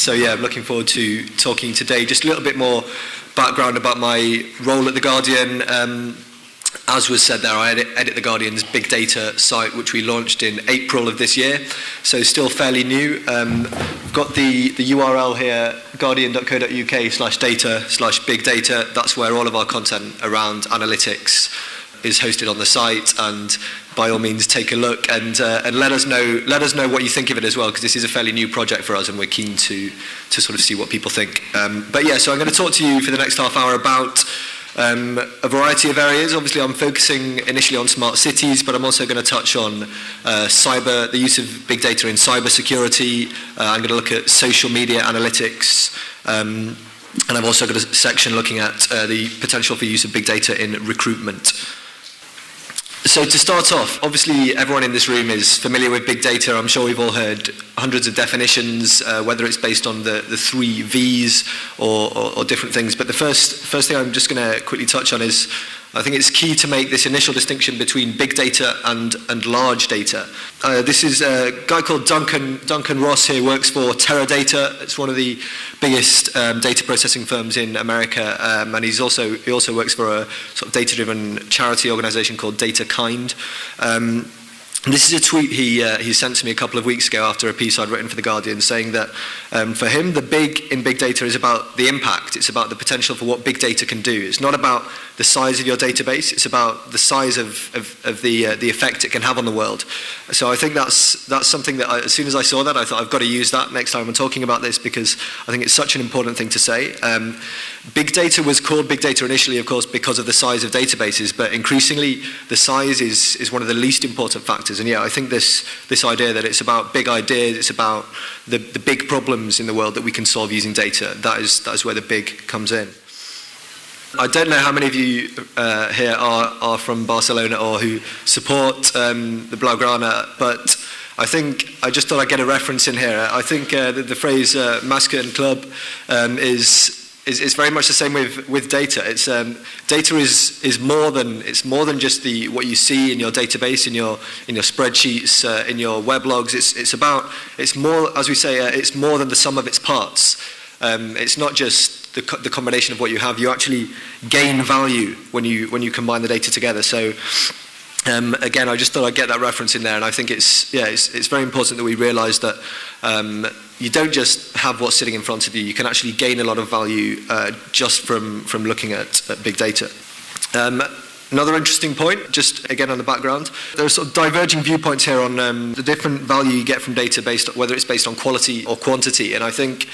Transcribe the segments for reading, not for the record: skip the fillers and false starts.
So yeah, I'm looking forward to talking today. Just a little bit more background about my role at The Guardian. As was said there, I edit The Guardian's big data site, which we launched in April of this year, so still fairly new. I've got the URL here, guardian.co.uk/data/big data. That's where all of our content around analytics is hosted on the site, and by all means take a look and let us know what you think of it as well, because this is a fairly new project for us and we're keen to sort of see what people think. But yeah, so I'm going to talk to you for the next half hour about a variety of areas. Obviously, I'm focusing initially on smart cities, but I'm also going to touch on the use of big data in cybersecurity. I'm going to look at social media analytics, and I've also got a section looking at the potential for use of big data in recruitment. So to start off, obviously everyone in this room is familiar with big data. I'm sure we've all heard hundreds of definitions, whether it's based on the 3 V's or different things. But the first thing I'm just going to quickly touch on is, I think it's key to make this initial distinction between big data and large data. This is a guy called Duncan Ross here, works for Teradata. It's one of the biggest data processing firms in America, and he also works for a sort of data-driven charity organization called DataKind. This is a tweet he sent to me a couple of weeks ago after a piece I'd written for The Guardian, saying that for him, the big in big data is about the impact. It's about the potential for what big data can do. It's not about the size of your database. It's about the size of the effect it can have on the world. So I think that's something that as soon as I saw that, I thought I've got to use that next time I'm talking about this, because I think it's such an important thing to say. Big data was called big data initially, of course, because of the size of databases, but increasingly the size is one of the least important factors. And yeah, I think this idea that it's about big ideas, it's about the big problems in the world that we can solve using data, that is where the big comes in. I don't know how many of you here are from Barcelona or who support the Blaugrana, but I think I just thought I'd get a reference in here. I think the phrase Masken Club is very much the same with data. It's data is more than just what you see in your database, in your spreadsheets, in your weblogs. It's more, as we say, it's more than the sum of its parts. It's not just the combination of what you have. You actually gain value when you combine the data together. So again, I just thought I'd get that reference in there, and I think it's very important that we realise that you don't just have what's sitting in front of you. You can actually gain a lot of value just from looking at big data. Another interesting point, just again on the background, there are sort of diverging viewpoints here on the different value you get from data, whether it's based on quality or quantity. And I think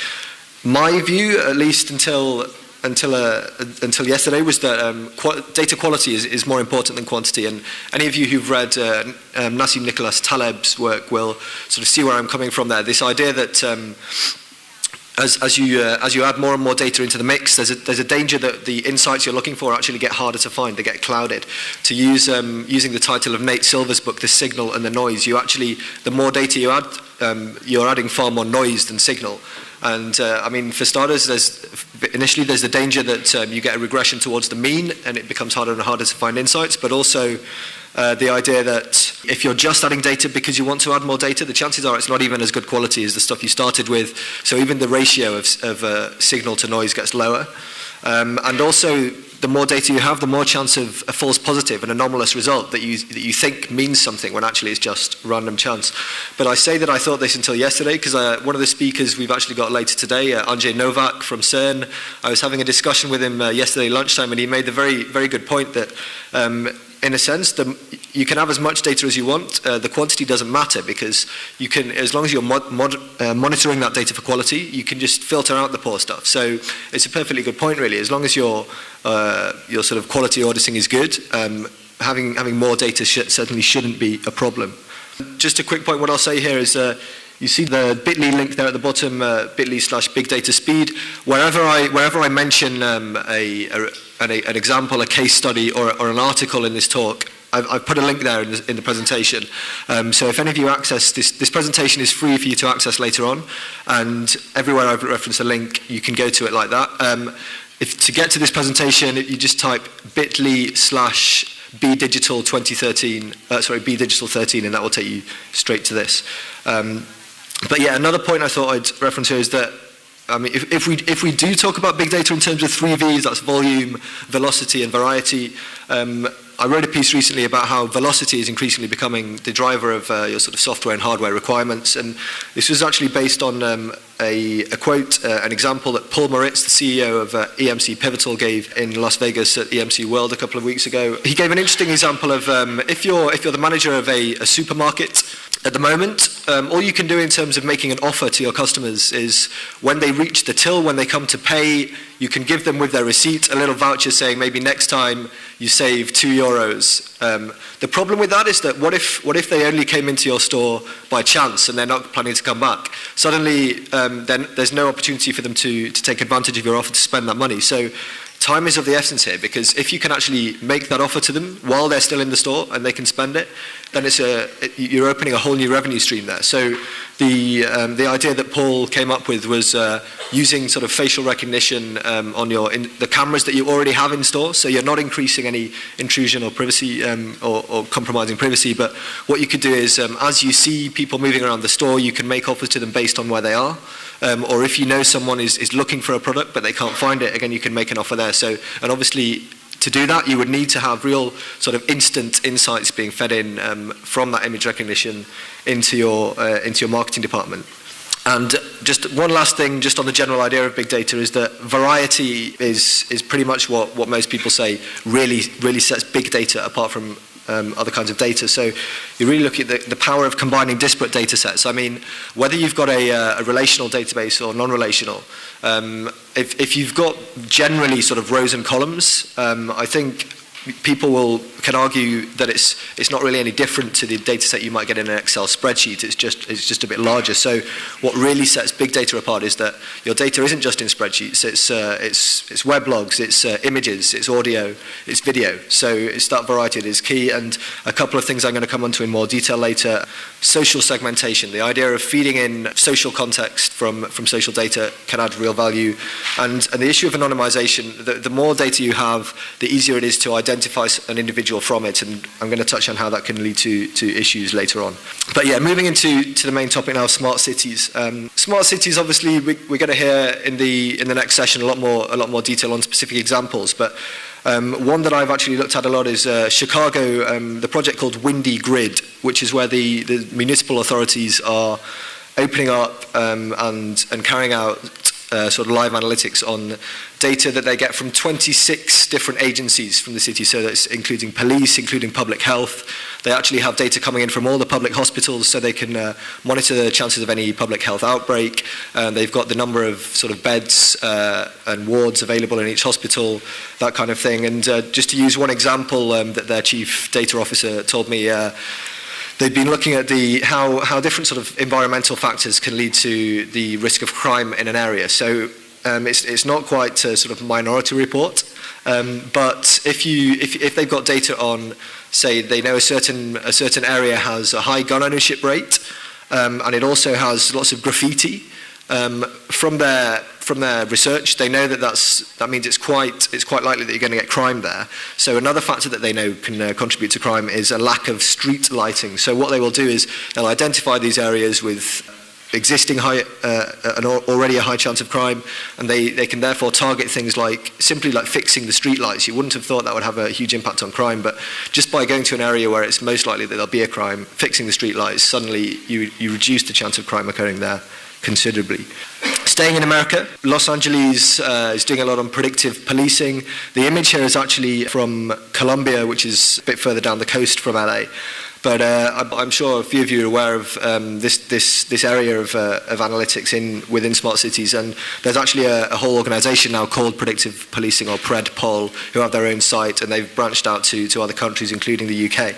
my view, at least until yesterday, was that data quality is more important than quantity. And any of you who've read Nassim Nicholas Taleb's work will sort of see where I'm coming from there. This idea that as you add more and more data into the mix, there's a danger that the insights you're looking for actually get harder to find. They get clouded. To use using the title of Nate Silver's book, The Signal and the Noise, the more data you add, you're adding far more noise than signal. And I mean, for starters, initially there's the danger that you get a regression towards the mean, and it becomes harder and harder to find insights. But also the idea that if you're just adding data because you want to add more data, the chances are it's not even as good quality as the stuff you started with. So even the ratio of signal to noise gets lower. And also, the more data you have, the more chance of a false positive, an anomalous result that you think means something when actually it's just random chance. But I say that I thought this until yesterday, because one of the speakers we've actually got later today, Andrzej Nowak from CERN, I was having a discussion with him yesterday lunchtime, and he made the very, very good point that in a sense, you can have as much data as you want. The quantity doesn't matter, because you can, as long as you're monitoring that data for quality, you can just filter out the poor stuff. So it's a perfectly good point, really. As long as your sort of quality auditing is good, having more data certainly shouldn't be a problem. Just a quick point. What I'll say here is, you see the bit.ly link there at the bottom, bit.ly/big data speed. Wherever I mention an example, a case study, or an article in this talk, I've put a link there in the presentation. So if any of you access this presentation is free for you to access later on, and everywhere I've referenced a link, you can go to it like that. To get to this presentation, you just type bit.ly/bdigital 2013, bdigital 13, and that will take you straight to this. But yeah, another point I thought I'd reference here is that I mean, if we do talk about big data in terms of 3 V's, that's volume, velocity, and variety. I wrote a piece recently about how velocity is increasingly becoming the driver of your sort of software and hardware requirements, and this was actually based on a quote, an example that Paul Moritz, the CEO of EMC Pivotal, gave in Las Vegas at EMC World a couple of weeks ago. He gave an interesting example of if you're the manager of a supermarket at the moment, all you can do in terms of making an offer to your customers is when they reach the till, when they come to pay, you can give them with their receipt a little voucher saying maybe next time you save €2. The problem with that is that what if they only came into your store by chance and they're not planning to come back? Suddenly, then there's no opportunity for them to take advantage of your offer to spend that money. So time is of the essence here, because if you can actually make that offer to them while they're still in the store and they can spend it, then you're opening a whole new revenue stream there. So the idea that Paul came up with was using sort of facial recognition on the cameras that you already have in store, so you're not increasing any intrusion or privacy or compromising privacy. But what you could do is, as you see people moving around the store, you can make offers to them based on where they are. Or if you know someone is looking for a product but they can't find it, again, you can make an offer there. So, and obviously, to do that, you would need to have real sort of instant insights being fed in from that image recognition into your marketing department. And just one last thing, just on the general idea of big data, is that variety is pretty much what most people say really sets big data apart from other kinds of data. So you really look at the power of combining disparate data sets. I mean, whether you've got a relational database or non-relational, if you've got generally sort of rows and columns, I think people can argue that it's not really any different to the data set you might get in an Excel spreadsheet. It's just a bit larger. So what really sets big data apart is that your data isn't just in spreadsheets. It's weblogs, it's images, it's audio, it's video. So it's that variety that is key. And a couple of things I'm going to come onto in more detail later. Social segmentation, the idea of feeding in social context from social data can add real value. And the issue of anonymization, the more data you have, the easier it is to identify an individual from it, and I'm going to touch on how that can lead to issues later on. But yeah, moving into the main topic now, smart cities. Smart cities, obviously, we're going to hear in the next session a lot more detail on specific examples. But one that I've actually looked at a lot is Chicago, the project called Windy Grid, which is where the municipal authorities are opening up and carrying out sort of live analytics on data that they get from 26 different agencies from the city, so that's including police, including public health. They actually have data coming in from all the public hospitals, so they can monitor the chances of any public health outbreak. They've got the number of sort of beds and wards available in each hospital, that kind of thing. And just to use one example that their chief data officer told me, they've been looking at how different sort of environmental factors can lead to the risk of crime in an area. So it's not quite a sort of minority report, but if they've got data on, say, they know a certain area has a high gun ownership rate, and it also has lots of graffiti, from their research, they know that means it's quite likely that you're going to get crime there. So another factor that they know can contribute to crime is a lack of street lighting. So what they will do is they'll identify these areas with existing already a high chance of crime, and they can therefore target things like simply like fixing the street lights. You wouldn't have thought that would have a huge impact on crime, but just by going to an area where it's most likely that there'll be a crime, fixing the street lights, suddenly you reduce the chance of crime occurring there considerably. Staying in America, Los Angeles is doing a lot on predictive policing. The image here is actually from Colombia, which is a bit further down the coast from LA. But I'm sure a few of you are aware of this area of analytics within smart cities, and there's actually a whole organisation now called Predictive Policing, or PredPol, who have their own site, and they've branched out to other countries, including the UK.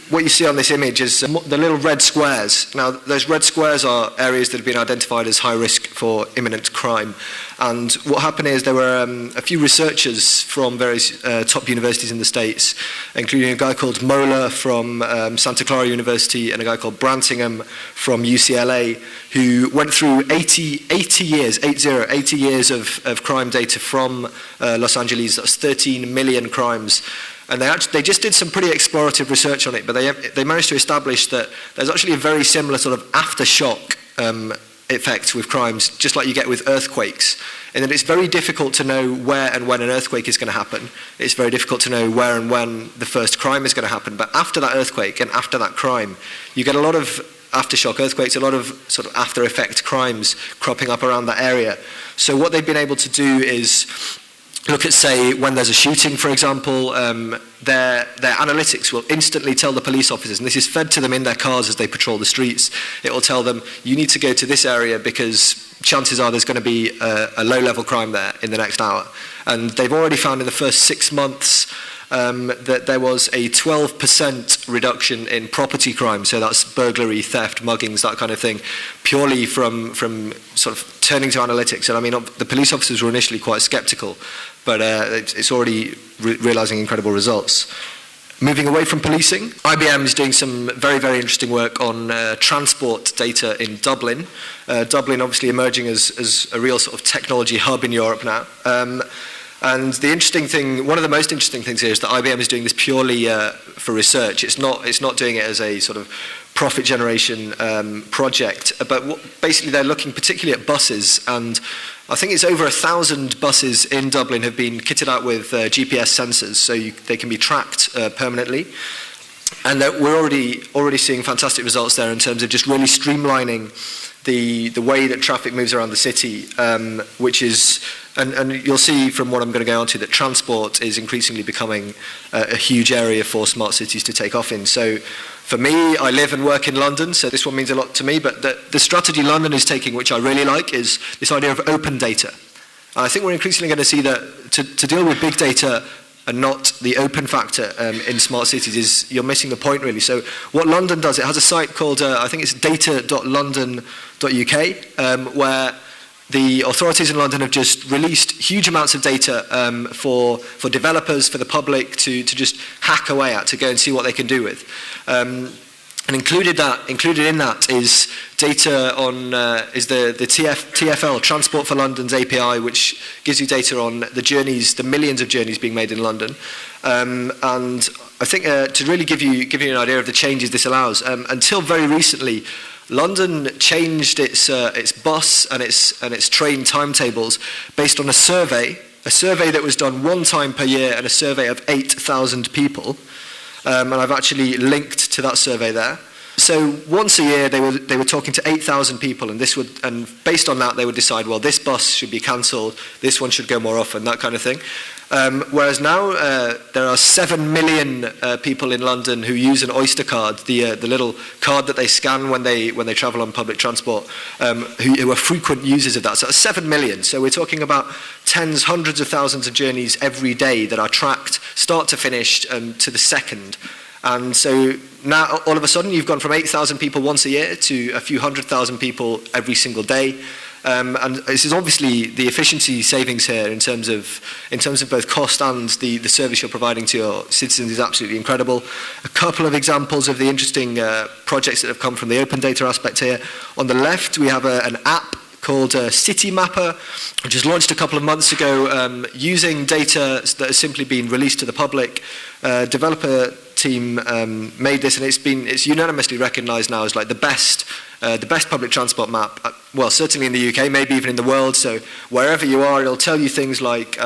What you see on this image is the little red squares. Now, those red squares are areas that have been identified as high risk for imminent crime. And what happened is there were a few researchers from various top universities in the States, including a guy called Moeller from Santa Clara University and a guy called Brantingham from UCLA, who went through 80 years of crime data from Los Angeles. That's 13 million crimes. And they just did some pretty explorative research on it, but they managed to establish that there's actually a very similar sort of aftershock effect with crimes, just like you get with earthquakes, in that it's very difficult to know where and when an earthquake is going to happen. It's very difficult to know where and when the first crime is going to happen. But after that earthquake and after that crime, you get a lot of aftershock earthquakes, a lot of sort of after effect crimes cropping up around that area. So what they've been able to do is look at, say, when there's a shooting, for example, their analytics will instantly tell the police officers, and this is fed to them in their cars as they patrol the streets. It will tell them, you need to go to this area because chances are there's going to be a low-level crime there in the next hour. And they've already found in the first 6 months that there was a 12% reduction in property crime, so that's burglary, theft, muggings, that kind of thing, purely from sort of turning to analytics. And I mean, the police officers were initially quite sceptical, but it's already realising incredible results. Moving away from policing, IBM is doing some very, very interesting work on transport data in Dublin. Dublin obviously emerging as a real sort of technology hub in Europe now. And the interesting thing, one of the most interesting things here is that IBM is doing this purely for research. It's not doing it as a sort of profit generation project, but basically they're looking particularly at buses, and I think it's over 1,000 buses in Dublin have been kitted out with GPS sensors, so they can be tracked permanently. And we're already seeing fantastic results there in terms of just really streamlining the way that traffic moves around the city, which is, and you'll see from what I'm going to go on to, that transport is increasingly becoming a huge area for smart cities to take off in. So for me, I live and work in London, so this one means a lot to me, but the strategy London is taking, which I really like, is this idea of open data. And I think we're increasingly going to see that to deal with big data and not the open factor in smart cities is you're missing the point, really. So what London does, it has a site called, I think it's data.london.uk, where the authorities in London have just released huge amounts of data for developers, for the public to just hack away at, to go and see what they can do with. And included in that is data on is the TfL, Transport for London's API, which gives you data on the journeys, the millions of journeys being made in London. And I think to really give you an idea of the changes this allows, until very recently, London changed its bus and its train timetables based on a survey that was done one time per year, and a survey of 8,000 people. And I've actually linked to that survey there. So once a year they were talking to 8,000 people, and based on that they would decide, well, this bus should be cancelled, this one should go more often, that kind of thing. Whereas now there are 7 million people in London who use an Oyster card, the little card that they scan when they travel on public transport, who are frequent users of that. So that's 7 million. So we're talking about tens, hundreds of thousands of journeys every day that are tracked, start to finish, to the second. And so now all of a sudden you've gone from 8,000 people once a year to a few 100,000 people every single day. And this is obviously the efficiency savings here in terms of both cost and the service you're providing to your citizens is absolutely incredible. A couple of examples of the interesting projects that have come from the open data aspect here. On the left, we have an app called City Mapper, which was launched a couple of months ago, using data that has simply been released to the public. Developer team made this, and it's unanimously recognised now as like the best public transport map. Well, certainly in the UK, maybe even in the world. So wherever you are, it'll tell you things like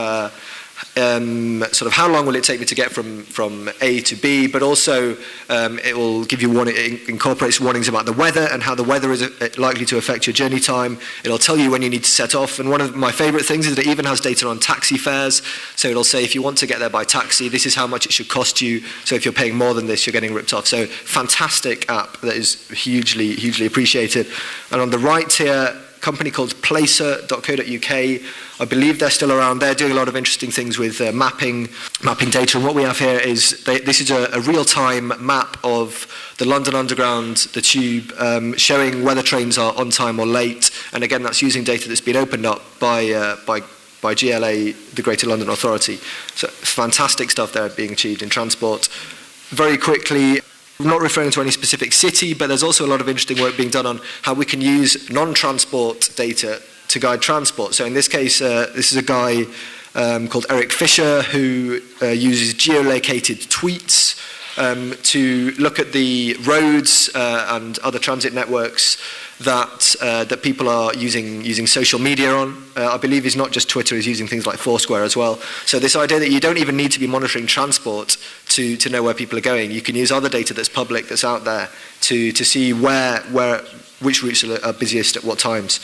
sort of how long will it take me to get from A to B, but also it will give you it incorporates warnings about the weather and how the weather is likely to affect your journey time. It'll tell you when you need to set off, and one of my favourite things is that it even has data on taxi fares. So it'll say if you want to get there by taxi, this is how much it should cost you. So if you're paying more than this, you're getting ripped off. So fantastic app that is hugely appreciated. And on the right here, a company called placer.co.uk. I believe they're still around. They're doing a lot of interesting things with mapping data. And what we have here is, this is a real-time map of the London Underground, the Tube, showing whether trains are on time or late. And again, that's using data that's been opened up by GLA, the Greater London Authority. So fantastic stuff there being achieved in transport. Very quickly, I'm not referring to any specific city, but there's also a lot of interesting work being done on how we can use non-transport data to guide transport. So in this case, this is a guy called Eric Fisher who uses geolocated tweets to look at the roads and other transit networks that people are using social media on. I believe it's not just Twitter, is using things like Foursquare as well. So this idea that you don't even need to be monitoring transport to know where people are going. You can use other data that's public, that's out there, to see which routes are busiest at what times.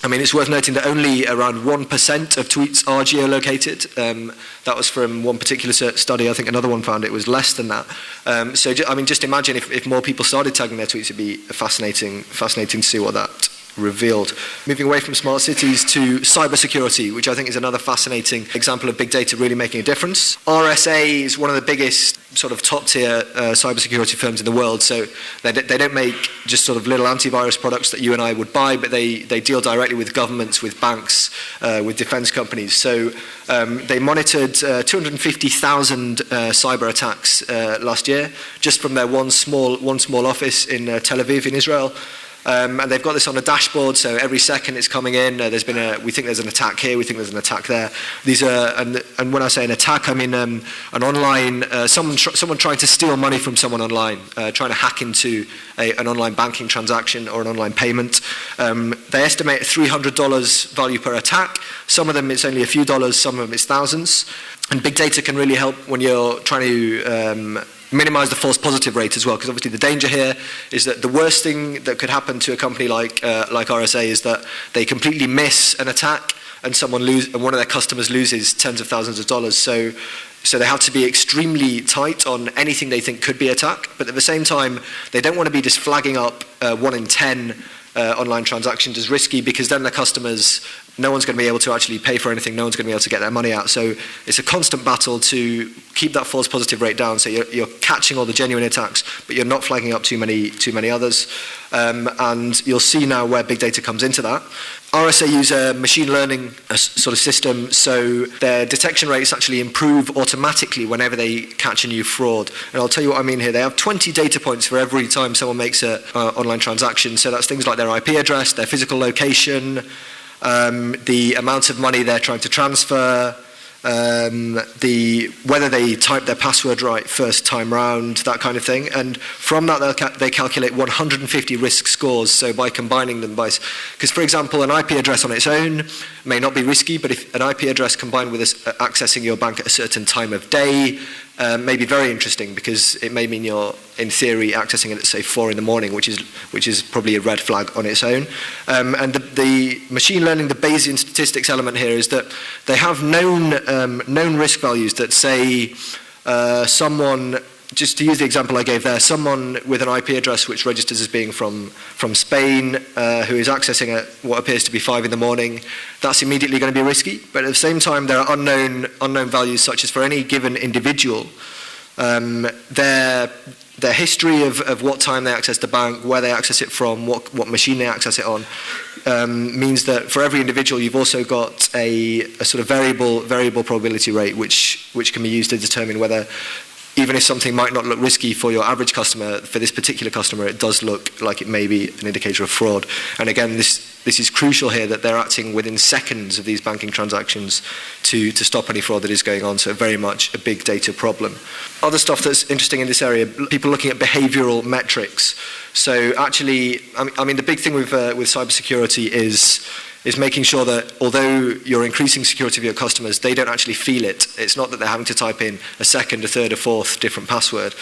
I mean, it's worth noting that only around 1% of tweets are geolocated. That was from one particular study. I think another one found it was less than that. So, I mean, just imagine if more people started tagging their tweets, it'd be fascinating to see what that revealed. Moving away from smart cities to cybersecurity, which I think is another fascinating example of big data really making a difference. RSA is one of the biggest sort of top-tier cybersecurity firms in the world, so they don't make just sort of little antivirus products that you and I would buy, but they deal directly with governments, with banks, with defense companies. So they monitored 250,000 cyber attacks last year, just from their one small office in Tel Aviv in Israel. And they've got this on a dashboard, so every second it's coming in. We think there's an attack here, we think there's an attack there. These are, and when I say an attack, I mean an online, someone trying to steal money from someone online, trying to hack into an online banking transaction or an online payment. They estimate $300 value per attack. Some of them it's only a few dollars, some of them it's thousands. And big data can really help when you're trying to minimize the false positive rate as well, because obviously the danger here is that the worst thing that could happen to a company like RSA is that they completely miss an attack and one of their customers loses tens of thousands of dollars. So they have to be extremely tight on anything they think could be attack, but at the same time they don't want to be just flagging up 1 in 10 online transactions as risky, because then the customers, no one's going to be able to actually pay for anything, no one's going to be able to get their money out. So it's a constant battle to keep that false positive rate down, so you're catching all the genuine attacks, but you're not flagging up too many others. And you'll see now where big data comes into that. RSA use a machine learning sort of system, so their detection rates actually improve automatically whenever they catch a new fraud. And I'll tell you what I mean here. They have 20 data points for every time someone makes an online transaction. So that's things like their IP address, their physical location, the amount of money they're trying to transfer, whether they type their password right first time round, that kind of thing. And from that they calculate 150 risk scores, so by combining them because for example an IP address on its own may not be risky, but if an IP address combined with accessing your bank at a certain time of day may be very interesting, because it may mean you're in theory accessing it at say 4 in the morning, which is probably a red flag on its own. And the machine learning, the Bayesian statistics element here is that they have known risk values that say someone, just to use the example I gave there, someone with an IP address which registers as being from Spain, who is accessing at what appears to be 5 in the morning, that's immediately going to be risky. But at the same time, there are unknown values, such as for any given individual, their history of what time they access the bank, where they access it from, what machine they access it on, means that for every individual you've also got a sort of variable probability rate, which can be used to determine whether, even if something might not look risky for your average customer, for this particular customer it does look like it may be an indicator of fraud. And again, this is crucial here, that they're acting within seconds of these banking transactions to stop any fraud that is going on, so very much a big data problem. Other stuff that's interesting in this area, people looking at behavioral metrics. So actually, I mean the big thing with cybersecurity is making sure that although you're increasing security of your customers, they don't actually feel it. It's not that they're having to type in a second, a third, a fourth different password.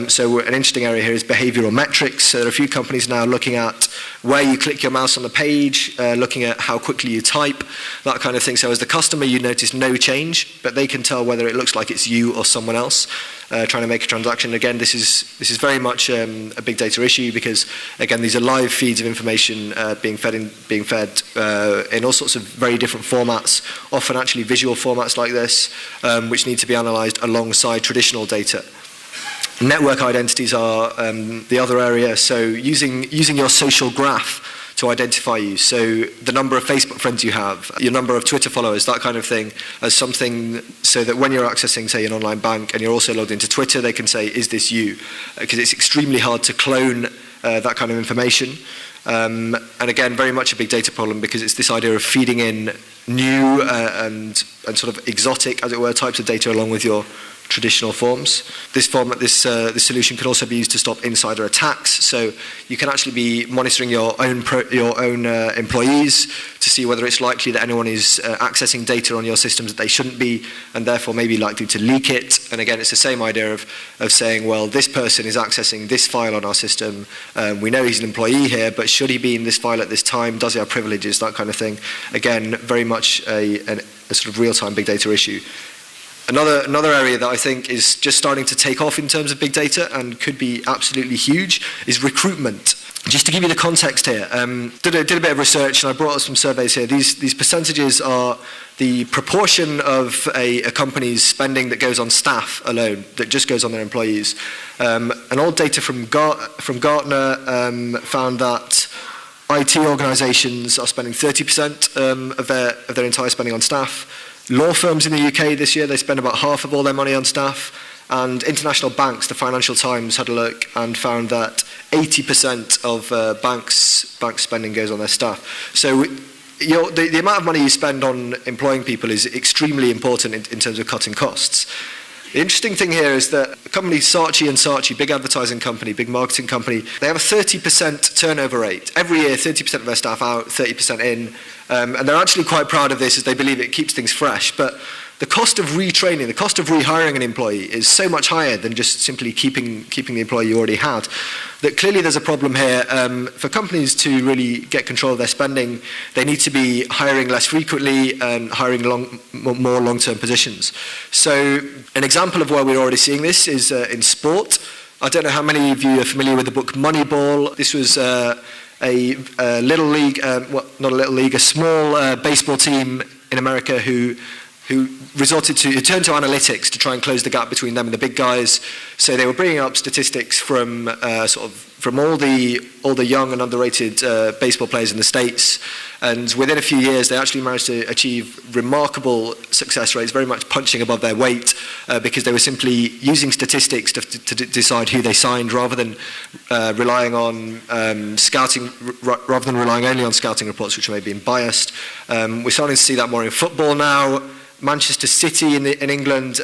So an interesting area here is behavioral metrics. So there are a few companies now looking at where you click your mouse on the page, looking at how quickly you type, that kind of thing. So as the customer, you notice no change, but they can tell whether it looks like it's you or someone else trying to make a transaction. Again, this is very much a big data issue, because again, these are live feeds of information being fed in all sorts of very different formats, often actually visual formats like this, which need to be analysed alongside traditional data. Network identities are the other area, so using your social graph to identify you. So the number of Facebook friends you have, your number of Twitter followers, that kind of thing, as something so that when you're accessing, say, an online bank and you're also logged into Twitter, they can say, is this you? Because it's extremely hard to clone that kind of information. And again, very much a big data problem, because it's this idea of feeding in new and sort of exotic, as it were, types of data along with your traditional forms. This solution can also be used to stop insider attacks. So you can actually be monitoring your own employees to see whether it's likely that anyone is accessing data on your systems that they shouldn't be, and therefore maybe likely to leak it. And again, it's the same idea of saying, well, this person is accessing this file on our system. We know he's an employee here, but should he be in this file at this time? Does he have privileges? That kind of thing. Again, very much a sort of real-time big data issue. Another area that I think is just starting to take off in terms of big data and could be absolutely huge is recruitment. Just to give you the context here, did a bit of research and I brought up some surveys here. These percentages are the proportion of a company's spending that goes on staff alone, that just goes on their employees. And old data from Gartner found that IT organisations are spending 30% of their entire spending on staff. Law firms in the UK this year, they spend about half of all their money on staff. And international banks, the Financial Times had a look and found that 80% of banks spending goes on their staff. So the amount of money you spend on employing people is extremely important in terms of cutting costs. The interesting thing here is that a company, Saatchi & Saatchi, big advertising company, big marketing company, they have a 30% turnover rate. Every year, 30% of their staff out, 30% in. And they're actually quite proud of this as they believe it keeps things fresh. But the cost of retraining, the cost of rehiring an employee is so much higher than just simply keeping the employee you already had, that clearly there's a problem here. For companies to really get control of their spending, they need to be hiring less frequently and hiring more long-term positions. So an example of where we're already seeing this is in sport. I don't know how many of you are familiar with the book Moneyball. This was a little league, not a little league, a small baseball team in America who turned to analytics to try and close the gap between them and the big guys. So they were bringing up statistics from all the young and underrated baseball players in the States, and within a few years they actually managed to achieve remarkable success rates, very much punching above their weight, because they were simply using statistics to decide who they signed, rather than relying on scouting, rather than relying only on scouting reports, which may have been biased. We're starting to see that more in football now. Manchester City in England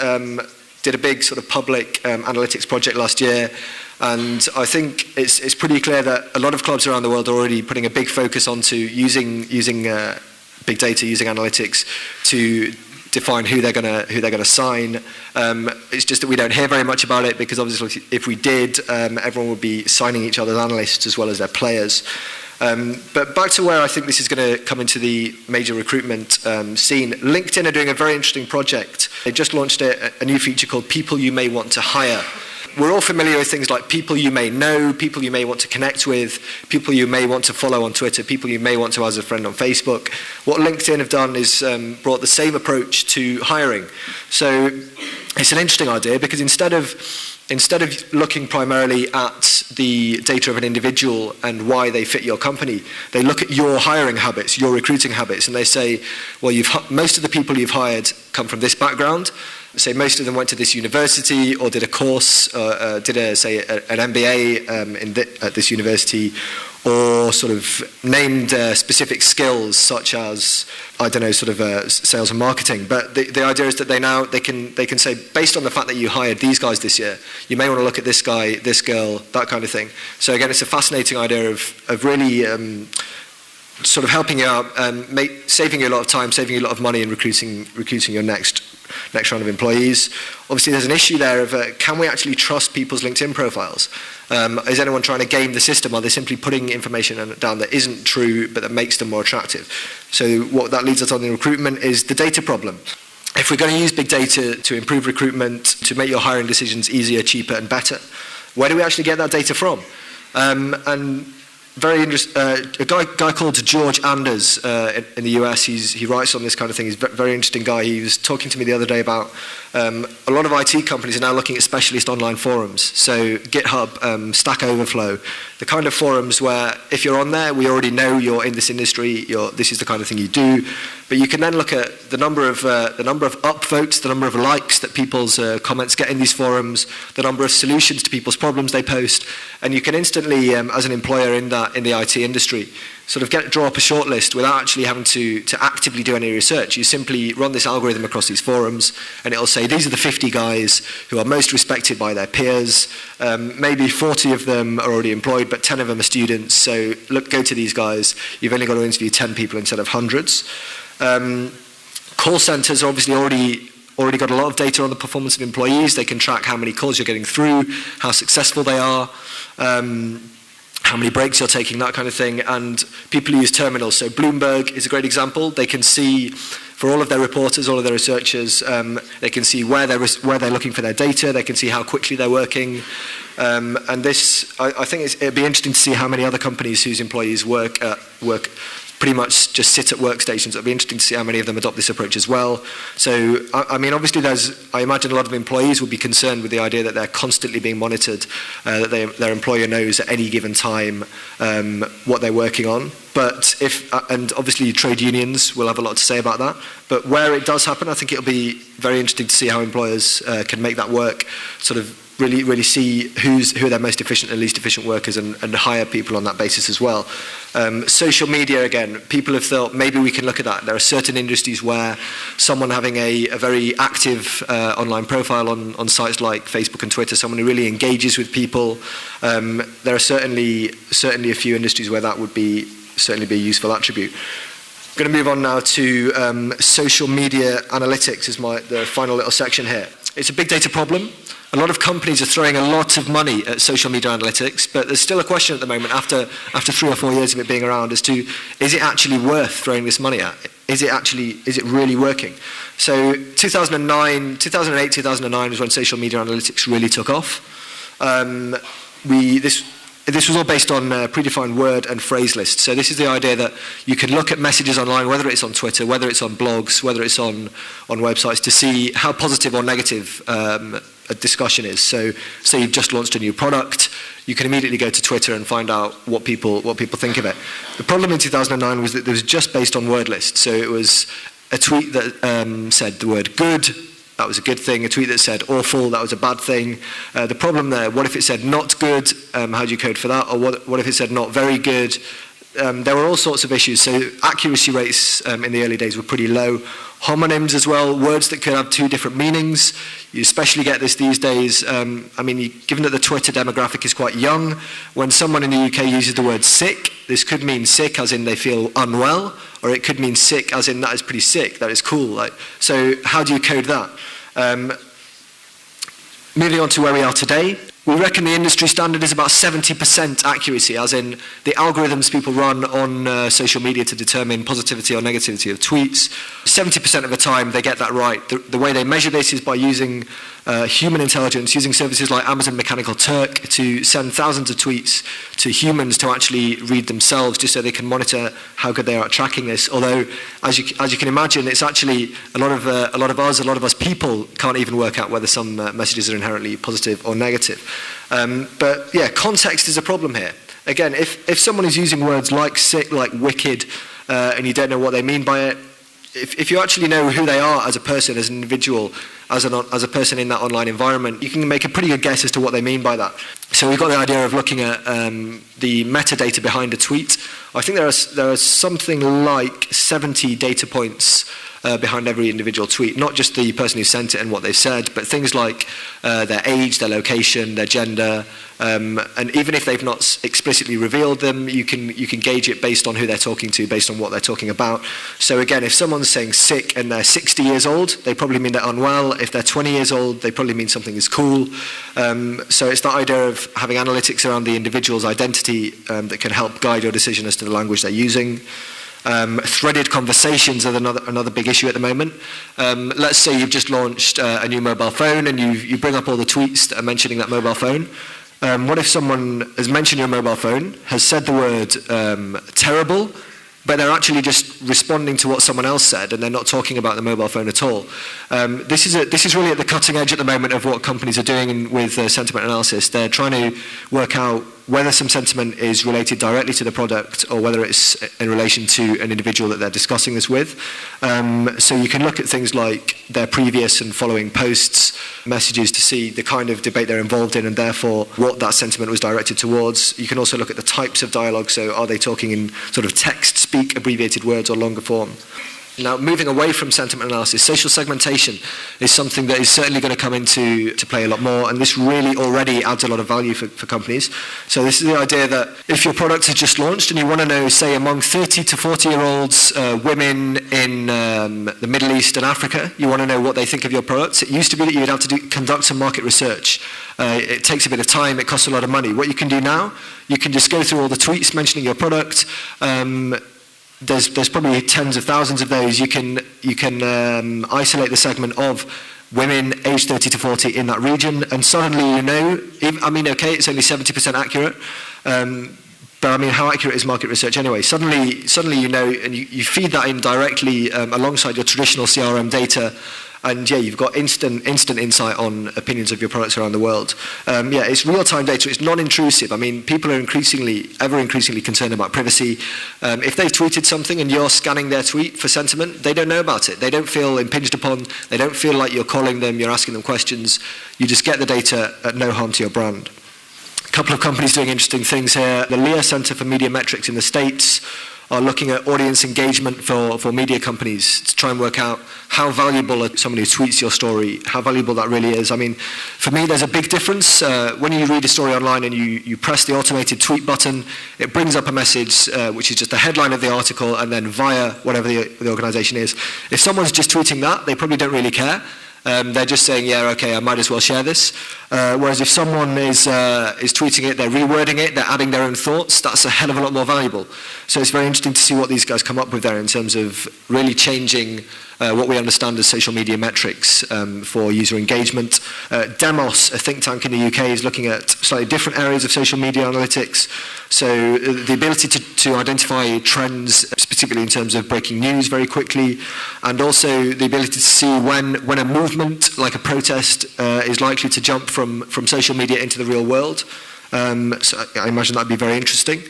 did a big sort of public analytics project last year, and I think it's pretty clear that a lot of clubs around the world are already putting a big focus onto using big data, using analytics to define who they're going to sign. It's just that we don't hear very much about it, because obviously if we did, everyone would be signing each other's analysts as well as their players. But back to where I think this is going to come into the major recruitment scene. LinkedIn are doing a very interesting project. They've just launched a new feature called People You May Want to Hire. We're all familiar with things like people you may know, people you may want to connect with, people you may want to follow on Twitter, people you may want to as a friend on Facebook. What LinkedIn have done is brought the same approach to hiring. So it's an interesting idea, because instead of looking primarily at the data of an individual and why they fit your company, they look at your hiring habits, your recruiting habits, and they say, well, most of the people you've hired come from this background. Say most of them went to this university or did a course, an MBA at this university, or sort of named specific skills such as, I don't know, sort of sales and marketing. But the idea is that they can say, based on the fact that you hired these guys this year, you may want to look at this guy, this girl, that kind of thing. So again, it's a fascinating idea of really sort of helping you out and saving you a lot of time, saving you a lot of money in recruiting your next round of employees. Obviously, there's an issue there of can we actually trust people's LinkedIn profiles? Is anyone trying to game the system? Are they simply putting information down that isn't true but that makes them more attractive? So what that leads us on in recruitment is the data problem. If we're going to use big data to improve recruitment, to make your hiring decisions easier, cheaper and better, where do we actually get that data from? And very interesting, a guy called George Anders in the US, he writes on this kind of thing. He's a very interesting guy. He was talking to me the other day about a lot of IT companies are now looking at specialist online forums. So GitHub, Stack Overflow, the kind of forums where if you're on there, we already know you're in this industry, this is the kind of thing you do. But you can then look at the number of upvotes, the number of likes that people's comments get in these forums, the number of solutions to people's problems they post, and you can instantly, as an employer in the IT industry, sort of draw up a shortlist without actually having to actively do any research. You simply run this algorithm across these forums, and it'll say these are the 50 guys who are most respected by their peers. Maybe 40 of them are already employed, but 10 of them are students. So go to these guys. You've only got to interview 10 people instead of hundreds. Call centers are obviously already got a lot of data on the performance of employees. They can track how many calls you're getting through, how successful they are, how many breaks you're taking, that kind of thing. And people use terminals. So Bloomberg is a great example. They can see, for all of their reporters, all of their researchers, they can see where they're looking for their data. They can see how quickly they're working. And this, I think it'd be interesting to see how many other companies whose employees work pretty much just sit at workstations. It'll be interesting to see how many of them adopt this approach as well. So, I mean, obviously I imagine a lot of employees will be concerned with the idea that they're constantly being monitored, that their employer knows at any given time what they're working on. But and obviously trade unions will have a lot to say about that. But where it does happen, I think it'll be very interesting to see how employers can make that work, sort of really see who are their most efficient and least efficient workers, and hire people on that basis as well. Social media, again, people have thought maybe we can look at that. There are certain industries where someone having a very active online profile on sites like Facebook and Twitter, someone who really engages with people, there are certainly a few industries where that would certainly be a useful attribute. I'm going to move on now to social media analytics is the final little section here. It's a big data problem. A lot of companies are throwing a lot of money at social media analytics, but there's still a question at the moment, after 3 or 4 years of it being around, as to, is it actually worth throwing this money at? Is it really working? So 2008, 2009 was when social media analytics really took off. This was all based on predefined word and phrase lists. So this is the idea that you can look at messages online, whether it's on Twitter, whether it's on blogs, whether it's on websites, to see how positive or negative a discussion is. So say you've just launched a new product, you can immediately go to Twitter and find out what people think of it. The problem in 2009 was that it was just based on word lists. So it was a tweet that said the word good, that was a good thing. A tweet that said awful, that was a bad thing. The problem there, what if it said not good? How do you code for that? Or what if it said not very good? There were all sorts of issues. So accuracy rates in the early days were pretty low. Homonyms as well, words that could have two different meanings. You especially get this these days. I mean, given that the Twitter demographic is quite young, when someone in the UK uses the word sick, this could mean sick as in they feel unwell, or it could mean sick as in that is pretty sick, that is cool. So how do you code that? Moving on to where we are today, we reckon the industry standard is about 70% accuracy, as in the algorithms people run on social media to determine positivity or negativity of tweets. 70% of the time they get that right. The way they measure this is by using human intelligence, using services like Amazon Mechanical Turk to send thousands of tweets to humans to actually read themselves, just so they can monitor how good they are at tracking this. Although, as you can imagine, it's actually a lot of us people can't even work out whether some messages are inherently positive or negative. But yeah, context is a problem here. Again, if someone is using words like sick, like wicked, and you don't know what they mean by it, if you actually know who they are as a person, as an individual, as a person in that online environment, you can make a pretty good guess as to what they mean by that. So we've got the idea of looking at the metadata behind a tweet. I think there are something like 70 data points behind every individual tweet, not just the person who sent it and what they've said, but things like their age, their location, their gender, and even if they've not explicitly revealed them, you can gauge it based on who they're talking to, based on what they're talking about. So again, if someone's saying sick and they're 60 years old, they probably mean they're unwell. If they're 20 years old, they probably mean something is cool. So it's that idea of having analytics around the individual's identity that can help guide your decision as to the language they're using. Threaded conversations are another big issue at the moment. Let's say you've just launched a new mobile phone and you bring up all the tweets that are mentioning that mobile phone. What if someone has mentioned your mobile phone, has said the word terrible, but they're actually just responding to what someone else said and they're not talking about the mobile phone at all? This is really at the cutting edge at the moment of what companies are doing with sentiment analysis. They're trying to work out whether some sentiment is related directly to the product or whether it's in relation to an individual that they're discussing this with. So you can look at things like their previous and following posts, messages, to see the kind of debate they're involved in and therefore what that sentiment was directed towards. You can also look at the types of dialogue, so are they talking in sort of text, speak, abbreviated words or longer form. Now, moving away from sentiment analysis, social segmentation is something that is certainly going to come into play a lot more, and this really already adds a lot of value for companies. So this is the idea that if your product has just launched and you want to know, say, among 30 to 40-year-olds, women in the Middle East and Africa, you want to know what they think of your products. It used to be that you would have to conduct some market research. It takes a bit of time, it costs a lot of money. What you can do now, you can just go through all the tweets mentioning your product. There's probably tens of thousands of those. You can isolate the segment of women aged 30 to 40 in that region, and suddenly you know, I mean, okay, it's only 70% accurate, but I mean, how accurate is market research anyway? Suddenly you know, and you feed that in directly alongside your traditional CRM data, and yeah, you've got instant insight on opinions of your products around the world. Yeah, it's real-time data. It's non-intrusive. I mean, people are ever increasingly concerned about privacy. If they've tweeted something and you're scanning their tweet for sentiment, they don't know about it. They don't feel impinged upon. They don't feel like you're calling them, you're asking them questions. You just get the data at no harm to your brand. A couple of companies doing interesting things here. The Lear Center for Media Metrics in the States are looking at audience engagement for media companies to try and work out how valuable someone who tweets your story, how valuable that really is. I mean, for me, there's a big difference. When you read a story online and you press the automated tweet button, it brings up a message which is just the headline of the article, and then via whatever the organization is. If someone's just tweeting that, they probably don't really care. They're just saying, yeah, okay, I might as well share this. Whereas if someone is tweeting it, they're rewording it, they're adding their own thoughts, that's a hell of a lot more valuable. So it's very interesting to see what these guys come up with there in terms of really changing what we understand as social media metrics for user engagement. Demos, a think tank in the UK, is looking at slightly different areas of social media analytics. So the ability to identify trends, particularly in terms of breaking news very quickly, and also the ability to see when a movement, like a protest, is likely to jump from social media into the real world. So I imagine that'd be very interesting.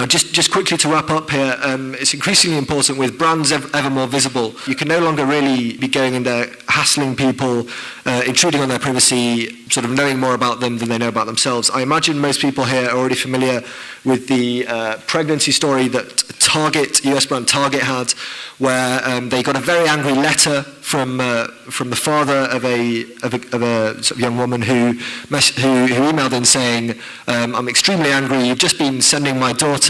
Just quickly to wrap up here, it's increasingly important with brands ever more visible. You can no longer really be going in there hassling people, intruding on their privacy, sort of knowing more about them than they know about themselves. I imagine most people here are already familiar with the pregnancy story that US brand Target had, where they got a very angry letter from the father of a sort of young woman who emailed in saying, I'm extremely angry, you've just been sending my daughter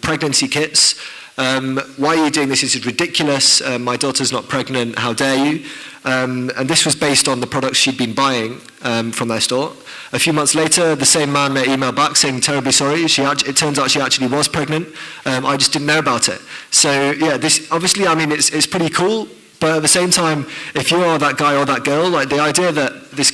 pregnancy kits. Why are you doing this? This is ridiculous. My daughter's not pregnant. How dare you? And this was based on the products she'd been buying from their store. A few months later, the same man emailed back saying, terribly sorry, it turns out she actually was pregnant. I just didn't know about it. So yeah, this obviously, I mean, it's pretty cool. But at the same time, if you are that guy or that girl, like the idea that this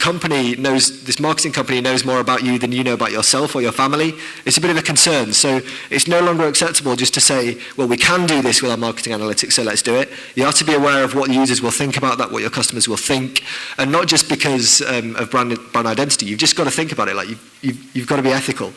marketing company knows more about you than you know about yourself or your family, it's a bit of a concern. So it's no longer acceptable just to say, well, we can do this with our marketing analytics, so let's do it. You have to be aware of what users will think about that, what your customers will think, and not just because of brand identity. You've just got to think about it. Like you've got to be ethical.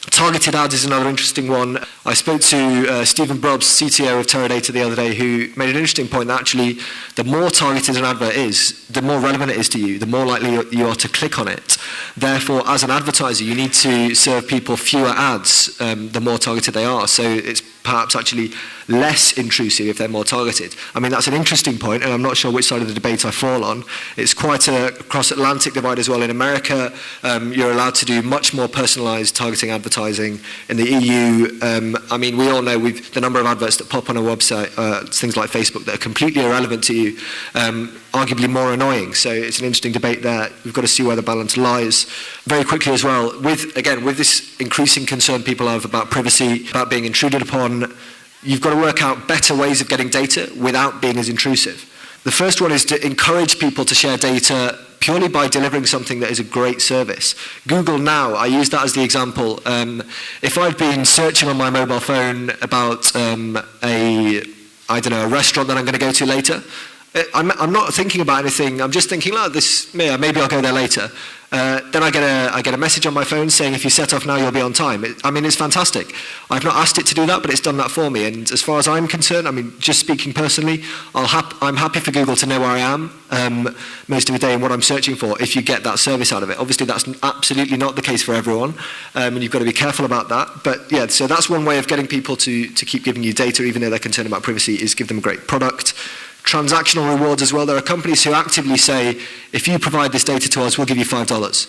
Targeted ads is another interesting one. I spoke to Stephen Brubbs, CTO of Teradata, the other day, who made an interesting point that actually the more targeted an advert is, the more relevant it is to you, the more likely you are to click on it. Therefore, as an advertiser, you need to serve people fewer ads the more targeted they are. So it's perhaps actually less intrusive if they're more targeted. I mean, that's an interesting point, and I'm not sure which side of the debate I fall on. It's quite a cross-Atlantic divide as well. In America, you're allowed to do much more personalized targeting advertising. In the EU, I mean, we all know the number of adverts that pop on a website, things like Facebook, that are completely irrelevant to you, arguably more annoying. So it's an interesting debate there. We've got to see where the balance lies. Very quickly as well, with this increasing concern people have about privacy, about being intruded upon, you've got to work out better ways of getting data without being as intrusive. The first one is to encourage people to share data purely by delivering something that is a great service. Google Now, I use that as the example. If I'd been searching on my mobile phone about a restaurant that I'm going to go to later, I'm not thinking about anything. I'm just thinking, maybe I'll go there later. Then I get a message on my phone saying, if you set off now, you'll be on time. It's fantastic. I've not asked it to do that, but it's done that for me. And as far as I'm concerned, just speaking personally, I'm happy for Google to know where I am most of the day and what I'm searching for if you get that service out of it. Obviously, that's absolutely not the case for everyone, and you've got to be careful about that. But yeah, so that's one way of getting people to keep giving you data, even though they're concerned about privacy, is give them a great product. Transactional rewards as well. There are companies who actively say, if you provide this data to us, we'll give you $5.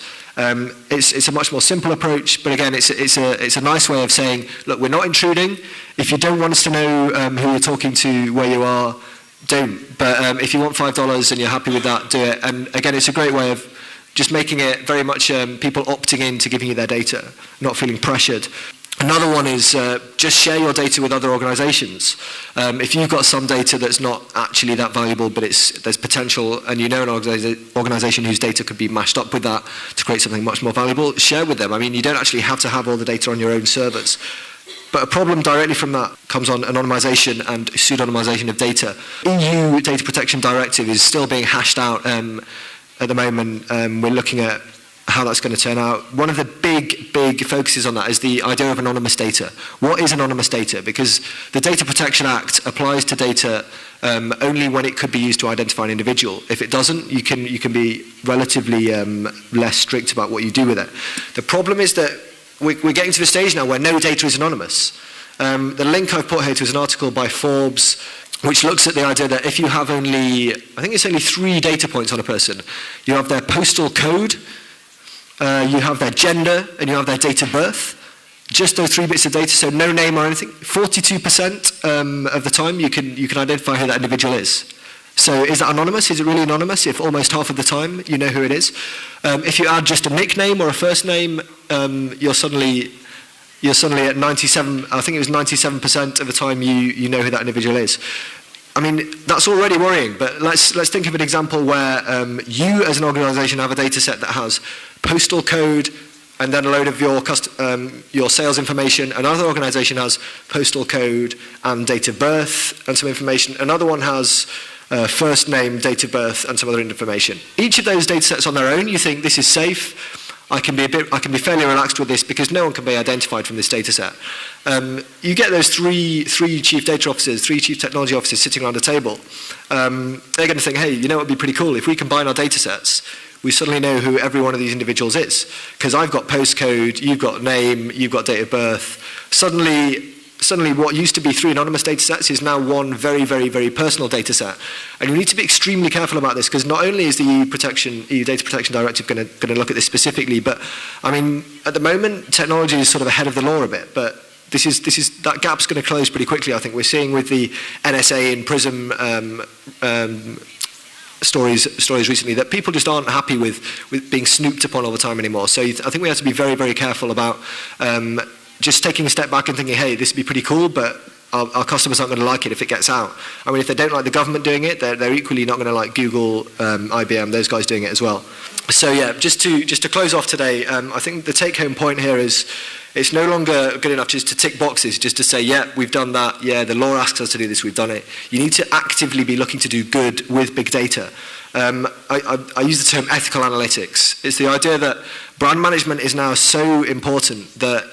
It's a much more simple approach, but again, it's a nice way of saying, look, we're not intruding. If you don't want us to know who you're talking to, where you are, don't. But if you want $5 and you're happy with that, do it. And again, it's a great way of just making it very much people opting in to giving you their data, not feeling pressured. Another one is just share your data with other organizations. If you've got some data that's not actually that valuable, but there's potential, and you know an organization whose data could be mashed up with that to create something much more valuable, share with them. You don't actually have to have all the data on your own servers. But a problem directly from that comes on anonymization and pseudonymization of data. EU Data Protection Directive is still being hashed out at the moment. We're looking at how that's going to turn out. One of the big focuses on that is the idea of anonymous data. What is anonymous data? Because the Data Protection Act applies to data only when it could be used to identify an individual. If it doesn't, you can be relatively less strict about what you do with it. The problem is that we're getting to the stage now where no data is anonymous. The link I've put here to is an article by Forbes, which looks at the idea that if you have only 3 data points on a person, you have their postal code, you have their gender, and you have their date of birth. Just those 3 bits of data, so no name or anything. 42% of the time you can identify who that individual is. So is that anonymous? Is it really anonymous if almost half of the time you know who it is? If you add just a nickname or a first name, you're suddenly at 97. I think it was 97% of the time you know who that individual is. That's already worrying, but let's think of an example where you as an organization have a data set that has postal code and then a load of your sales information. Another organization has postal code and date of birth and some information. Another one has first name, date of birth, and some other information. Each of those data sets on their own, you think this is safe. I can be fairly relaxed with this because no one can be identified from this data set. You get those three chief data officers, 3 chief technology officers sitting around a table. They're going to think, hey, you know what would be pretty cool? If we combine our data sets, we suddenly know who every one of these individuals is. Because I've got postcode, you've got name, you've got date of birth. Suddenly what used to be 3 anonymous data sets is now one very, very, very personal data set. And you need to be extremely careful about this because not only is the EU Data Protection Directive going to look at this specifically, but at the moment technology is sort of ahead of the law a bit, but that gap's going to close pretty quickly. I think we're seeing with the NSA and PRISM stories recently that people just aren't happy with being snooped upon all the time anymore. So I think we have to be very, very careful about just taking a step back and thinking, hey, this would be pretty cool, but our customers aren't going to like it if it gets out. If they don't like the government doing it, they're equally not going to like Google, IBM, those guys doing it as well. So yeah, just to close off today, I think the take-home point here is it's no longer good enough just to tick boxes, just to say, yeah, we've done that, yeah, the law asks us to do this, we've done it. You need to actively be looking to do good with big data. I use the term ethical analytics. It's the idea that brand management is now so important that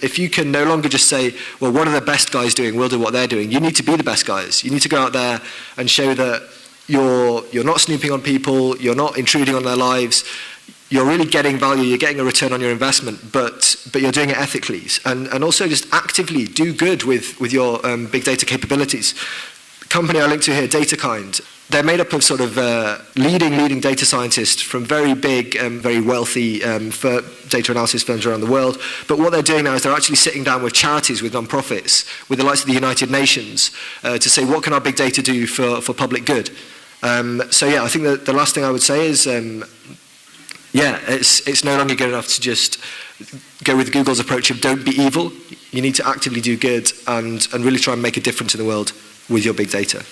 if you can no longer just say, well, what are the best guys doing? We'll do what they're doing. You need to be the best guys. You need to go out there and show that you're not snooping on people, you're not intruding on their lives, you're really getting value, you're getting a return on your investment, but you're doing it ethically. And also just actively do good with your big data capabilities. The company I linked to here, DataKind, they're made up of sort of leading data scientists from very big, very wealthy data analysis firms around the world. But what they're doing now is they're actually sitting down with charities, with non-profits, with the likes of the United Nations, to say, what can our big data do for public good? So yeah, I think that the last thing I would say is, it's no longer good enough to just go with Google's approach of don't be evil. You need to actively do good and really try and make a difference in the world with your big data.